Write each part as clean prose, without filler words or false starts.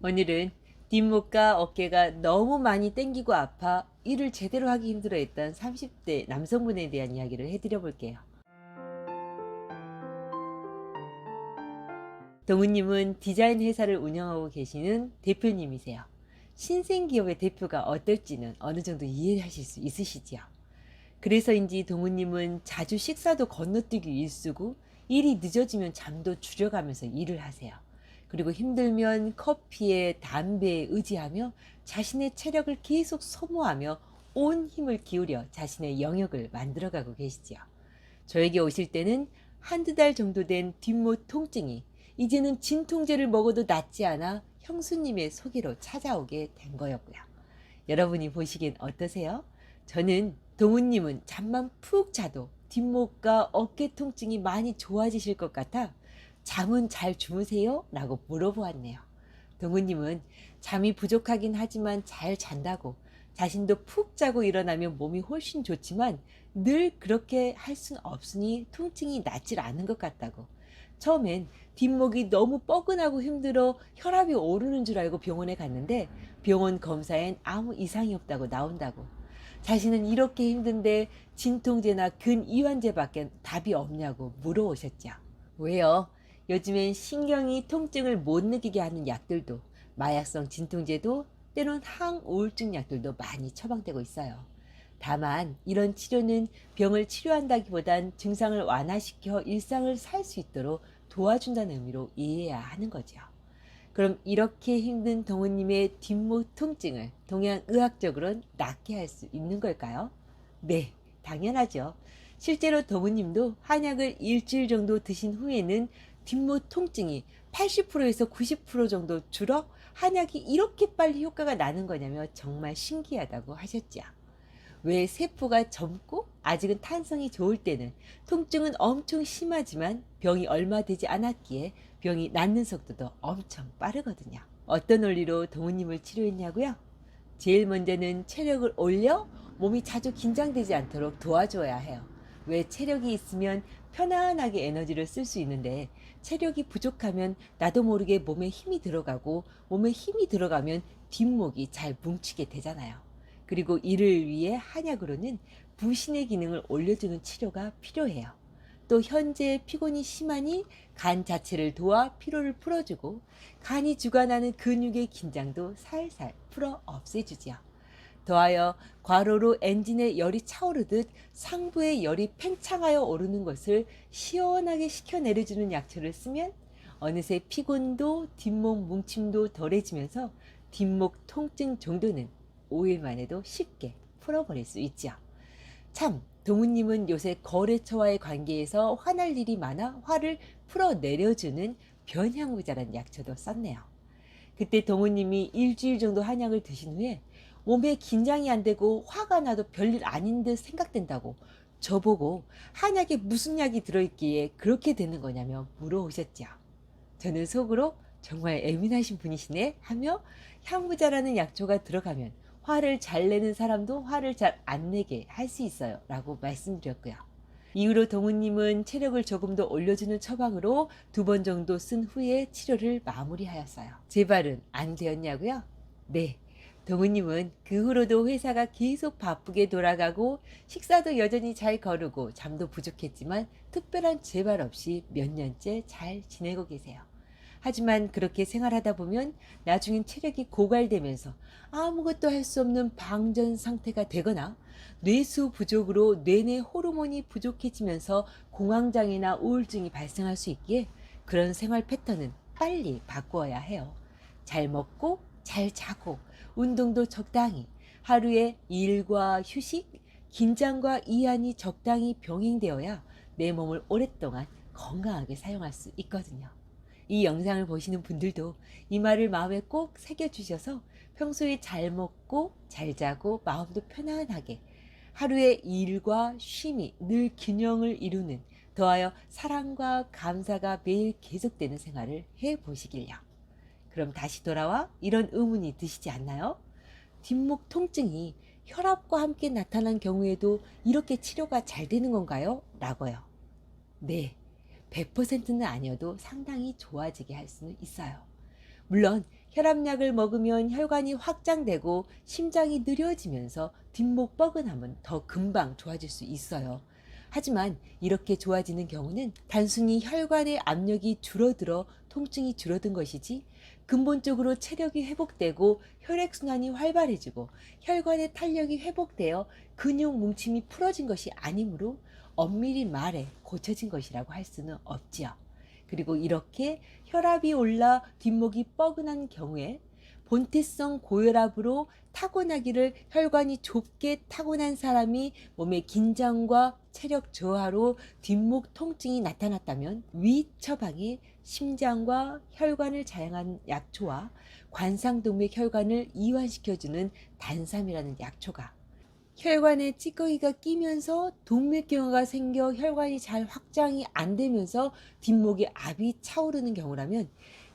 오늘은 뒷목과 어깨가 너무 많이 땡기고 아파 일을 제대로 하기 힘들어했던 30대 남성분에 대한 이야기를 해드려 볼게요. 동우님은 디자인 회사를 운영하고 계시는 대표님이세요. 신생 기업의 대표가 어떨지는 어느 정도 이해하실 수 있으시지요. 그래서인지 동우님은 자주 식사도 건너뛰기 일쑤고 일이 늦어지면 잠도 줄여가면서 일을 하세요. 그리고 힘들면 커피에 담배에 의지하며 자신의 체력을 계속 소모하며 온 힘을 기울여 자신의 영역을 만들어가고 계시지요. 저에게 오실 때는 한두 달 정도 된 뒷목 통증이 이제는 진통제를 먹어도 낫지 않아 형수님의 소개로 찾아오게 된 거였고요. 여러분이 보시기엔 어떠세요? 저는 동우님은 잠만 푹 자도 뒷목과 어깨 통증이 많이 좋아지실 것 같아 잠은 잘 주무세요? 라고 물어보았네요. 동우님은 잠이 부족하긴 하지만 잘 잔다고 자신도 푹 자고 일어나면 몸이 훨씬 좋지만 늘 그렇게 할 순 없으니 통증이 낫질 않은 것 같다고. 처음엔 뒷목이 너무 뻐근하고 힘들어 혈압이 오르는 줄 알고 병원에 갔는데 병원 검사엔 아무 이상이 없다고 나온다고. 자신은 이렇게 힘든데 진통제나 근이완제밖에 답이 없냐고 물어오셨죠. 왜요? 요즘엔 신경이 통증을 못 느끼게 하는 약들도, 마약성 진통제도, 때론 항우울증 약들도 많이 처방되고 있어요. 다만 이런 치료는 병을 치료한다기보단 증상을 완화시켜 일상을 살 수 있도록 도와준다는 의미로 이해해야 하는 거죠. 그럼 이렇게 힘든 동우님의 뒷목 통증을 동양의학적으로는 낫게 할 수 있는 걸까요? 네, 당연하죠. 실제로 동우님도 한약을 일주일 정도 드신 후에는 뒷목 통증이 80%에서 90% 정도 줄어 한약이 이렇게 빨리 효과가 나는 거냐며 정말 신기하다고 하셨죠. 왜 세포가 젊고 아직은 탄성이 좋을 때는 통증은 엄청 심하지만 병이 얼마 되지 않았기에 병이 낫는 속도도 엄청 빠르거든요. 어떤 원리로 동우님을 치료했냐고요? 제일 먼저는 체력을 올려 몸이 자주 긴장되지 않도록 도와줘야 해요. 왜 체력이 있으면 편안하게 에너지를 쓸 수 있는데 체력이 부족하면 나도 모르게 몸에 힘이 들어가고 몸에 힘이 들어가면 뒷목이 잘 뭉치게 되잖아요. 그리고 이를 위해 한약으로는 부신의 기능을 올려주는 치료가 필요해요. 또 현재 피곤이 심하니 간 자체를 도와 피로를 풀어주고 간이 주관하는 근육의 긴장도 살살 풀어 없애주지요. 더하여 과로로 엔진에 열이 차오르듯 상부의 열이 팽창하여 오르는 것을 시원하게 식혀내려주는 약초를 쓰면 어느새 피곤도 뒷목 뭉침도 덜해지면서 뒷목 통증 정도는 5일만 해도 쉽게 풀어버릴 수 있죠. 참, 동우님은 요새 거래처와의 관계에서 화날 일이 많아 화를 풀어내려주는 변향구자란 약초도 썼네요. 그때 동우님이 일주일 정도 한약을 드신 후에 몸에 긴장이 안 되고 화가 나도 별일 아닌 듯 생각된다고 저보고 한약에 무슨 약이 들어있기에 그렇게 되는 거냐며 물어오셨죠. 저는 속으로 정말 예민하신 분이시네 하며 향부자라는 약초가 들어가면 화를 잘 내는 사람도 화를 잘 안 내게 할 수 있어요 라고 말씀드렸고요. 이후로 동우님은 체력을 조금 더 올려주는 처방으로 2번 정도 쓴 후에 치료를 마무리하였어요. 재발은 안 되었냐고요? 네. 동우님은 그 후로도 회사가 계속 바쁘게 돌아가고 식사도 여전히 잘 거르고 잠도 부족했지만 특별한 재발 없이 몇 년째 잘 지내고 계세요. 하지만 그렇게 생활하다 보면 나중엔 체력이 고갈되면서 아무것도 할 수 없는 방전 상태가 되거나 뇌수 부족으로 뇌내 호르몬이 부족해지면서 공황장애나 우울증이 발생할 수 있기에 그런 생활 패턴은 빨리 바꾸어야 해요. 잘 먹고 잘 자고 운동도 적당히 하루에 일과 휴식, 긴장과 이완이 적당히 병행되어야 내 몸을 오랫동안 건강하게 사용할 수 있거든요. 이 영상을 보시는 분들도 이 말을 마음에 꼭 새겨주셔서 평소에 잘 먹고 잘 자고 마음도 편안하게 하루의 일과 쉼이 늘 균형을 이루는 더하여 사랑과 감사가 매일 계속되는 생활을 해보시길요. 그럼 다시 돌아와 이런 의문이 드시지 않나요? 뒷목 통증이 혈압과 함께 나타난 경우에도 이렇게 치료가 잘 되는 건가요? 라고요. 네, 100%는 아니어도 상당히 좋아지게 할 수는 있어요. 물론 혈압약을 먹으면 혈관이 확장되고 심장이 느려지면서 뒷목 뻐근함은 더 금방 좋아질 수 있어요. 하지만 이렇게 좋아지는 경우는 단순히 혈관의 압력이 줄어들어 통증이 줄어든 것이지, 근본적으로 체력이 회복되고 혈액순환이 활발해지고 혈관의 탄력이 회복되어 근육 뭉침이 풀어진 것이 아니므로 엄밀히 말해 고쳐진 것이라고 할 수는 없지요. 그리고 이렇게 혈압이 올라 뒷목이 뻐근한 경우에 본태성 고혈압으로 타고나기를 혈관이 좁게 타고난 사람이 몸의 긴장과 체력 저하로 뒷목 통증이 나타났다면, 위 처방에 심장과 혈관을 자양한 약초와 관상동맥 혈관을 이완시켜주는 단삼이라는 약초가 혈관에 찌꺼기가 끼면서 동맥경화가 생겨 혈관이 잘 확장이 안 되면서 뒷목에 압이 차오르는 경우라면,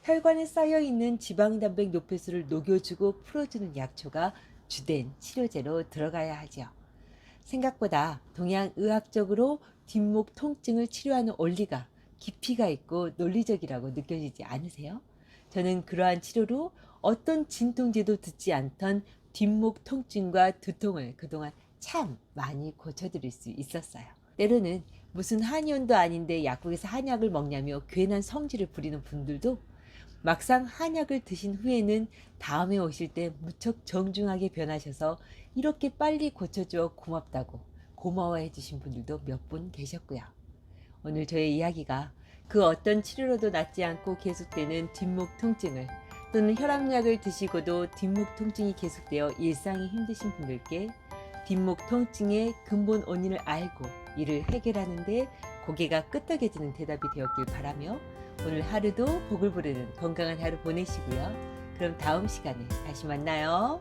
혈관에 쌓여있는 지방단백 노폐수를 녹여주고 풀어주는 약초가 주된 치료제로 들어가야 하죠. 생각보다 동양의학적으로 뒷목 통증을 치료하는 원리가 깊이가 있고 논리적이라고 느껴지지 않으세요? 저는 그러한 치료로 어떤 진통제도 듣지 않던 뒷목 통증과 두통을 그동안 참 많이 고쳐드릴 수 있었어요. 때로는 무슨 한의원도 아닌데 약국에서 한약을 먹냐며 괜한 성질을 부리는 분들도 막상 한약을 드신 후에는 다음에 오실 때 무척 정중하게 변하셔서 이렇게 빨리 고쳐줘 고맙다고 고마워해 주신 분들도 몇 분 계셨고요. 오늘 저의 이야기가 그 어떤 치료로도 낫지 않고 계속되는 뒷목 통증을, 또는 혈압약을 드시고도 뒷목 통증이 계속되어 일상이 힘드신 분들께 뒷목 통증의 근본 원인을 알고 이를 해결하는 데 고개가 끄덕여지는 대답이 되었길 바라며, 오늘 하루도 복을 부르는 건강한 하루 보내시고요. 그럼 다음 시간에 다시 만나요.